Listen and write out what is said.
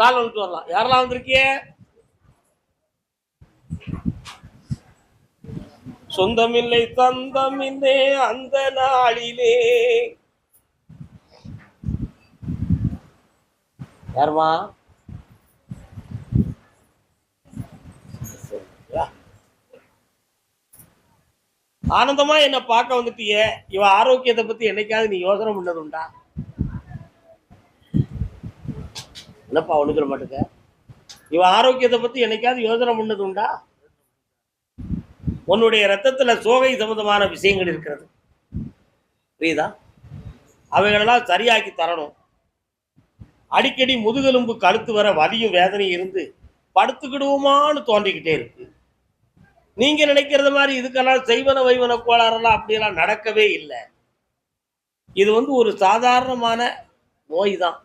கால் வந்துட்டு வரலாம். யாரெல்லாம் வந்திருக்கிய? சொந்தமில்லை தந்தமில்லை அந்த நாளிலே. யாருமா? ஆனந்தமா என்ன பார்க்க வந்துட்டிய. இவ ஆரோக்கியத்தை பத்தி என்னைக்காவது நீ யோசனை பண்ணது உண்டா? என்னப்பா ஒண்ணுக்கிற மாட்டுக்க. இவ ஆரோக்கியத்தை பத்தி என்னைக்காவது யோசனை பண்ணது உண்டா? உன்னுடைய ரத்தத்துல சோகை சம்பந்தமான விஷயங்கள் இருக்கிறது, புரியுதா? அவைகளெல்லாம் சரியாக்கி தரணும். அடிக்கடி முதுகெலும்பு கழுத்து வர வலியும் வேதனையும் இருந்து படுத்துக்கிடுவோமான்னு தோன்றிக்கிட்டே இருக்கு. நீங்க நினைக்கிறது மாதிரி இதுக்கெல்லாம் செய்வன வைவன கோளாறெல்லாம் அப்படியெல்லாம் நடக்கவே இல்லை. இது ஒரு சாதாரணமான நோய் தான்.